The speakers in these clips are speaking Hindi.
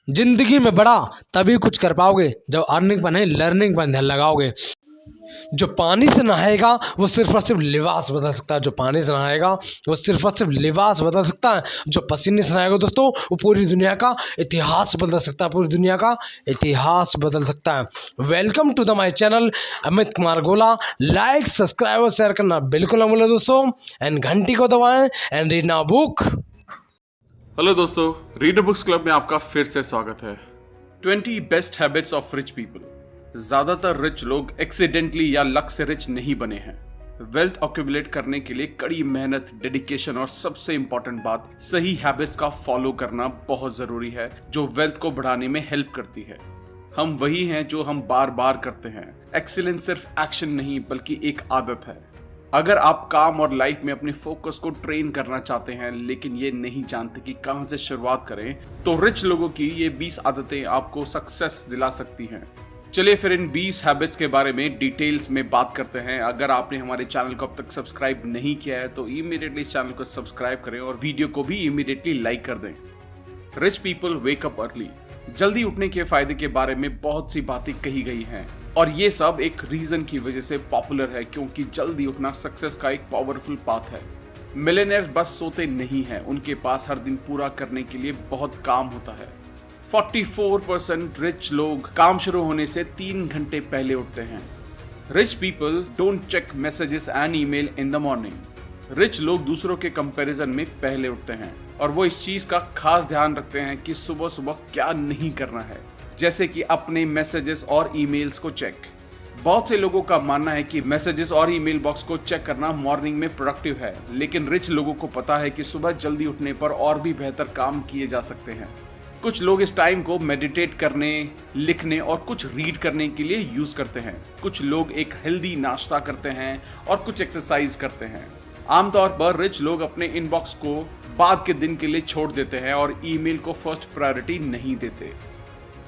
जिंदगी में बड़ा तभी कुछ कर पाओगे जब अर्निंग पर नहीं लर्निंग पर ध्यान लगाओगे। जो पानी से नहाएगा वो सिर्फ और सिर्फ लिबास बदल सकता है। जो पानी से नहाएगा वो सिर्फ और सिर्फ लिबास बदल सकता है। जो पसीने से नहाएगा दोस्तों वो पूरी दुनिया का इतिहास बदल सकता है। पूरी दुनिया का इतिहास बदल सकता है। Welcome to the my channel Amit Kumar Gola. Like subscribe और शेयर करना बिल्कुल ना भूलें दोस्तों, एंड घंटी को दबाएं and read now book. Hello दोस्तों, रीडर बुक्स क्लब में आपका फिर से स्वागत है। 20 best habits of rich people. ज्यादातर रिच लोग एक्सीडेंटली या लक से रिच नहीं बने हैं। वेल्थ अक्यूमुलेट करने के लिए कड़ी मेहनत, डेडिकेशन और सबसे इंपॉर्टेंट बात, सही हैबिट्स का फॉलो करना बहुत जरूरी है जो वेल्थ को बढ़ाने में हेल्प करती है। हम वही हैं जो हम बार बार करते हैं। एक्सीलेंस सिर्फ एक्शन नहीं बल्कि एक आदत है। अगर आप काम और लाइफ में अपने फोकस को ट्रेन करना चाहते हैं लेकिन ये नहीं जानते कि कहां से शुरुआत करें, तो रिच लोगों की ये 20 आदतें आपको सक्सेस दिला सकती हैं। चलिए फिर इन 20 हैबिट्स के बारे में डिटेल्स में बात करते हैं। अगर आपने हमारे चैनल को अब तक सब्सक्राइब नहीं किया है तो इमीडिएटली इस चैनल को सब्सक्राइब करें और वीडियो को भी इमीडिएटली लाइक कर दें। Rich people wake up early. जल्दी उठने के फायदे के बारे में बहुत सी बातें कही गई हैं और ये सब एक रीजन की वजह से पॉपुलर है, क्योंकि जल्दी उठना सक्सेस का एक पावरफुल पाथ है। मिलियनेयर्स बस सोते नहीं हैं, उनके पास हर दिन पूरा करने के लिए बहुत काम होता है। 44% रिच लोग काम शुरू होने से 3 घंटे पहले उठते हैं। Rich people don't check messages and email in the morning. Rich लोग दूसरों के कंपैरिजन में पहले उठते हैं और वो इस चीज का खास ध्यान रखते हैं कि सुबह सुबह क्या नहीं करना है, जैसे कि अपने मैसेजेस और ईमेल्स को चेक। बहुत से लोगों का मानना है कि मैसेजेस और ईमेल बॉक्स को चेक करना मॉर्निंग में प्रोडक्टिव है, लेकिन रिच लोगों को पता है कि सुबह जल्दी उठने पर और भी बेहतर काम किए जा सकते हैं। कुछ लोग इस टाइम को मेडिटेट करने, लिखने और कुछ रीड करने के लिए यूज करते हैं। कुछ लोग एक हेल्दी नाश्ता करते हैं और कुछ एक्सरसाइज करते हैं। आमतौर पर रिच लोग अपने इनबॉक्स को बाद के दिन के लिए छोड़ देते हैं और ईमेल को फर्स्ट प्रायोरिटी नहीं देते।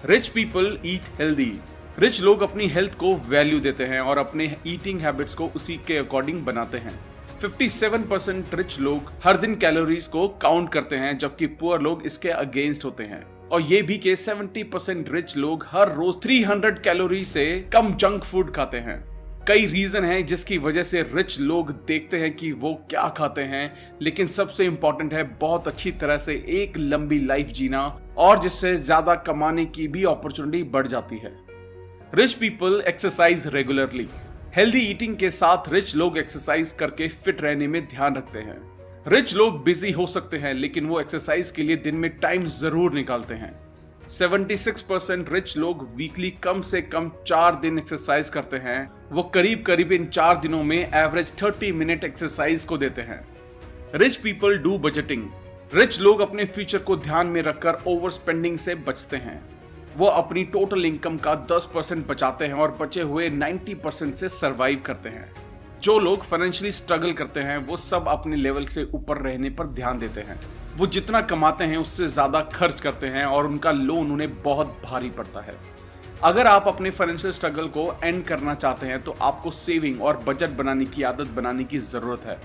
Rich people eat healthy. Rich लोग अपनी हेल्थ को वैल्यू देते हैं और अपने ईटिंग हैबिट्स को उसी के अकॉर्डिंग बनाते हैं। 57% रिच लोग हर दिन कैलोरीज को काउंट करते हैं, जबकि पुअर लोग इसके अगेंस्ट होते हैं। और ये भी कि 70% रिच लोग हर रोज 300 कैलोरी से कम जंक फूड खाते हैं। कई रीजन हैं जिसकी वजह से रिच लोग देखते हैं कि वो क्या खाते हैं, लेकिन सबसे इंपॉर्टेंट है बहुत अच्छी तरह से एक लंबी लाइफ जीना, और जिससे ज्यादा कमाने की भी अपॉर्चुनिटी बढ़ जाती है। Rich people exercise regularly. Healthy eating के साथ रिच लोग एक्सरसाइज करके फिट रहने में ध्यान रखते हैं। रिच लोग बिजी हो सकते हैं लेकिन वो एक्सरसाइज के लिए दिन में टाइम जरूर निकालते हैं। 76% रिच लोग वीकली कम से कम 4 दिन एक्सरसाइज करते हैं। वो करीब इन 4 दिनों में एवरेज 30 मिनट एक्सरसाइज को देते हैं। Rich people do budgeting. Rich लोग अपने फ्यूचर को ध्यान में रखकर ओवर स्पेंडिंग से बचते हैं। वो अपनी टोटल इनकम का 10% बचाते हैं और बचे हुए 90% से सरवाइव करते हैं। जो लोग फाइनेंशियली स्ट्रगल करते हैं वो सब अपने लेवल से ऊपर रहने पर ध्यान देते हैं। वो जितना कमाते हैं उससे ज्यादा खर्च करते हैं और उनका लोन उन्हें बहुत भारी पड़ता है। अगर आप अपने फाइनेंशियल स्ट्रगल को एंड करना चाहते हैं तो आपको सेविंग और बजट बनाने की आदत बनाने की जरूरत है।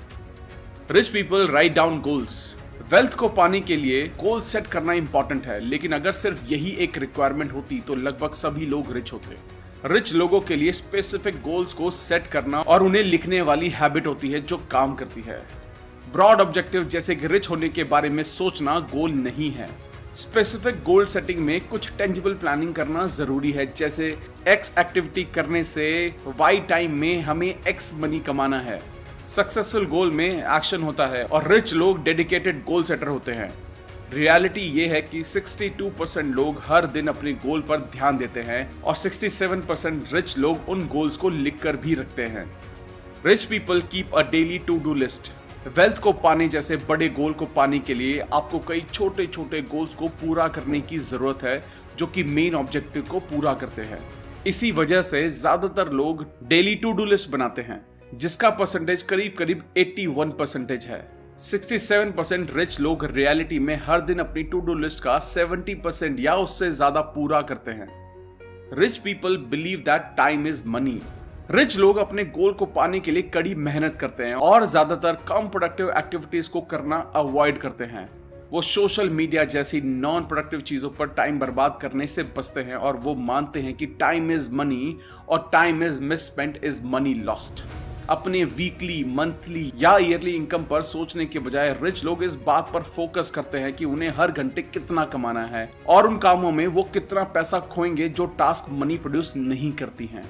Rich people write down goals. Wealth को पाने के लिए गोल सेट करना इंपॉर्टेंट है, लेकिन अगर सिर्फ यही एक रिक्वायरमेंट होती तो लगभग सभी लोग रिच होते। रिच लोगों के लिए स्पेसिफिक गोल्स को सेट करना और उन्हें लिखने वाली हैबिट होती है जो काम करती है। ब्रॉड ऑब्जेक्टिव जैसे कि रिच होने के बारे में सोचना गोल नहीं है। स्पेसिफिक गोल सेटिंग में कुछ टेंजिबल प्लानिंग करना जरूरी है, जैसे एक्स एक्टिविटी करने से वाई टाइम में हमें एक्स मनी कमाना है। सक्सेसफुल गोल में एक्शन होता है और रिच लोग डेडिकेटेड गोल सेटर होते हैं। रियलिटी ये है कि 62% लोग हर दिन अपने गोल पर ध्यान देते हैं और 67% रिच लोग उन गोल्स को लिखकर भी रखते हैं। Rich people keep a daily to do list. वेल्थ को पाने जैसे बड़े गोल को पाने के लिए आपको कई छोटे छोटे गोल्स को पूरा करने की जरूरत है जो कि मेन ऑब्जेक्टिव को पूरा करते हैं। इसी वजह से ज्यादातर लोग डेली टू डू लिस्ट बनाते हैं, जिसका परसेंटेज करीब 81% है। 67% रिच लोग रियलिटी में हर दिन अपनी टू डू लिस्ट का 70% या उससे ज्यादा पूरा करते हैं। Rich people believe that time is money. Rich लोग अपने गोल को पाने के लिए कड़ी मेहनत करते हैं और ज्यादातर कम प्रोडक्टिव एक्टिविटीज को करना अवॉइड करते हैं। वो सोशल मीडिया जैसी नॉन प्रोडक्टिव चीजों पर टाइम बर्बाद करने से बचते हैं और वो मानते हैं कि टाइम इज मनी और time is misspent is money lost. अपने वीकली, मंथली या ईयरली इनकम पर सोचने के बजाय रिच लोग इस बात पर फोकस करते हैं कि उन्हें हर घंटे कितना कमाना है और उन कामों में वो कितना पैसा खोएंगे जो टास्क मनी प्रोड्यूस नहीं करती हैं।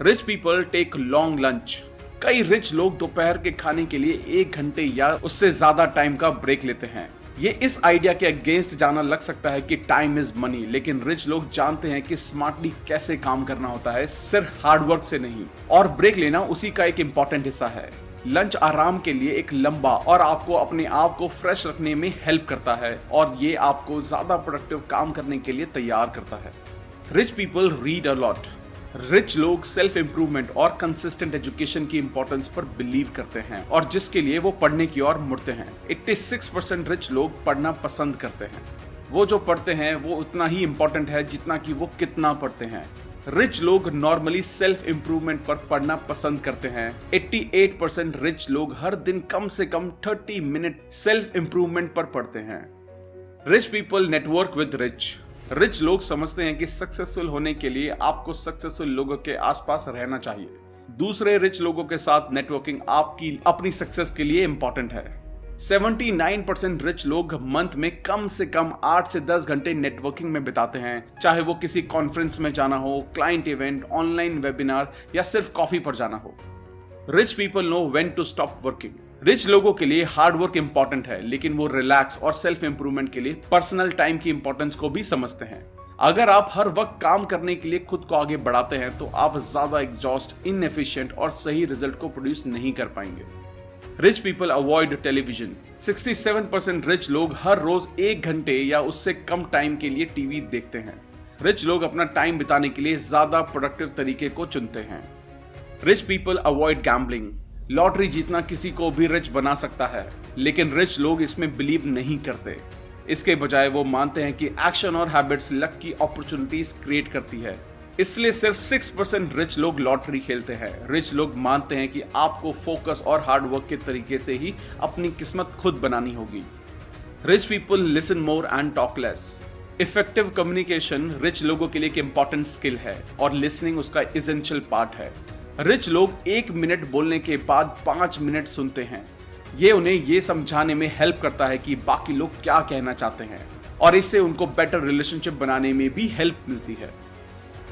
Rich people take long lunch. कई रिच लोग दोपहर के खाने के लिए 1 घंटे या उससे ज्यादा टाइम का ब्रेक लेते हैं। ये इस आइडिया के अगेंस्ट जाना लग सकता है कि टाइम इज मनी, लेकिन रिच लोग जानते हैं कि स्मार्टली कैसे काम करना होता है, सिर्फ हार्डवर्क से नहीं, और ब्रेक लेना उसी का एक इंपॉर्टेंट हिस्सा है। लंच आराम के लिए एक लंबा और आपको अपने आप को फ्रेश रखने में हेल्प करता है और ये आपको ज्यादा प्रोडक्टिव काम करने के लिए तैयार करता है। Rich people read a lot. Rich लोग सेल्फ इंप्रूवमेंट और कंसिस्टेंट एजुकेशन की इंपॉर्टेंस पर बिलीव करते हैं और जिसके लिए वो पढ़ने की ओर मुड़ते हैं। 86% रिच लोग पढ़ना पसंद करते हैं। वो जो पढ़ते हैं वो उतना ही इंपॉर्टेंट है जितना कि वो कितना पढ़ते हैं। रिच लोग नॉर्मली सेल्फ इंप्रूवमेंट पर पढ़ना पसंद करते हैं। 88% रिच लोग हर दिन कम से कम 30 मिनट सेल्फ इंप्रूवमेंट पर पढ़ते हैं। Rich people network with rich. Rich लोग समझते हैं कि सक्सेसफुल होने के लिए आपको सक्सेसफुल लोगों के आसपास रहना चाहिए। दूसरे रिच लोगों के साथ नेटवर्किंग आपकी अपनी सक्सेस के लिए इंपॉर्टेंट है। 79% रिच लोग मंथ में कम से कम 8 से 10 घंटे नेटवर्किंग में बिताते हैं, चाहे वो किसी कॉन्फ्रेंस में जाना हो, क्लाइंट इवेंट, ऑनलाइन वेबिनार या सिर्फ कॉफी पर जाना हो। Rich people know when to stop working. Rich लोगों के लिए हार्ड वर्क इंपॉर्टेंट है, लेकिन वो रिलैक्स और सेल्फ इंप्रूवमेंट के लिए पर्सनल टाइम की इंपॉर्टेंस को भी समझते हैं। अगर आप हर वक्त काम करने के लिए खुद को आगे बढ़ाते हैं तो आप ज्यादा एग्जॉस्ट, इनएफिशिएंट और सही रिजल्ट को प्रोड्यूस नहीं कर पाएंगे। Rich people avoid television. 67% rich लोग हर रोज 1 घंटे या उससे कम टाइम के लिए टीवी देखते हैं। रिच लोग अपना टाइम बिताने के लिए ज्यादा प्रोडक्टिव तरीके को चुनते हैं। Rich people avoid gambling. Lottery जीतना किसी को भी रिच बना सकता है, लेकिन रिच लोग इसमें बिलीव नहीं करते। इसके बजाय वो मानते हैं कि एक्शन और हैबिट्स लक की अपॉर्चुनिटीज क्रिएट करती है। इसलिए सिर्फ 6% रिच लोग लॉटरी खेलते हैं। रिच लोग मानते हैं कि आपको फोकस और हार्डवर्क के तरीके से ही अपनी किस्मत खुद बनानी होगी। Rich people listen more and talk less. Effective communication rich लोगों के लिए एक इंपॉर्टेंट स्किल है और लिसनिंग उसका एसेंशियल पार्ट है। रिच लोग 1 मिनट बोलने के बाद 5 मिनट सुनते हैं। ये उन्हें ये समझाने में हेल्प करता है कि बाकी लोग क्या कहना चाहते हैं और इससे उनको बेटर रिलेशनशिप बनाने में भी हेल्प मिलती है।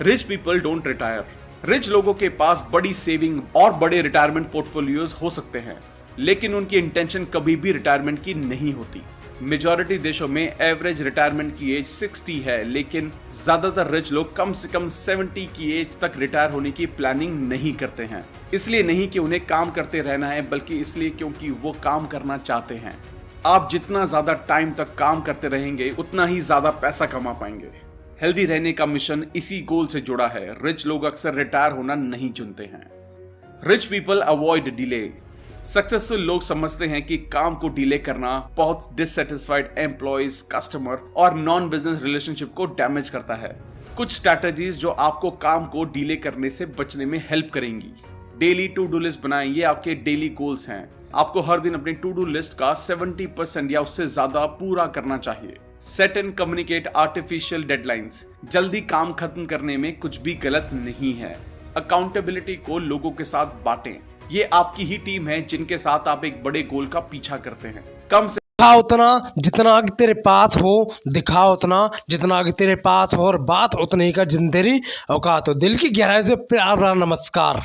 Rich people don't retire. Rich लोगों के पास बड़ी सेविंग और बड़े रिटायरमेंट पोर्टफोलियोज हो सकते हैं, लेकिन उनकी इंटेंशन कभी भी रिटायरमेंट की नहीं होती। मेजॉरिटी देशों में एवरेज रिटायरमेंट की एज 60 है, लेकिन ज्यादातर रिच लोग कम से कम 70 की एज तक रिटायर होने की प्लानिंग नहीं करते हैं। इसलिए नहीं कि उन्हें काम करते रहना है, बल्कि इसलिए क्योंकि वो काम करना चाहते हैं। आप जितना ज्यादा टाइम तक काम करते रहेंगे उतना ही ज्यादा पैसा कमा पाएंगे। हेल्दी रहने का मिशन इसी गोल से जुड़ा है। रिच लोग अक्सर रिटायर होना नहीं चुनते हैं। Rich people avoid delay. Successful लोग समझते हैं कि काम को डिले करना बहुत डिससेटिस्फाइड एम्प्लॉइज, कस्टमर और नॉन बिजनेस रिलेशनशिप को डैमेज करता है। कुछ स्ट्रैटेजीज जो आपको काम को डिले करने से बचने में हेल्प करेंगी। डेली टू डू लिस्ट बनाएं। ये आपके डेली गोल्स हैं। आपको हर दिन अपनी टू डू लिस्ट का 70% या उससे ज्यादा पूरा करना चाहिए। Set and communicate artificial deadlines. जल्दी काम खत्म करने में कुछ भी गलत नहीं है। अकाउंटेबिलिटी को लोगों के साथ बांटें। ये आपकी ही टीम है जिनके साथ आप एक बड़े गोल का पीछा करते हैं। कम से दिखा उतना जितना आगे तेरे पास हो, दिखा उतना जितना आगे तेरे पास हो, और बात उतनी का जिन तेरी औकात हो। दिल की गहराई से प्यार भरा नमस्कार।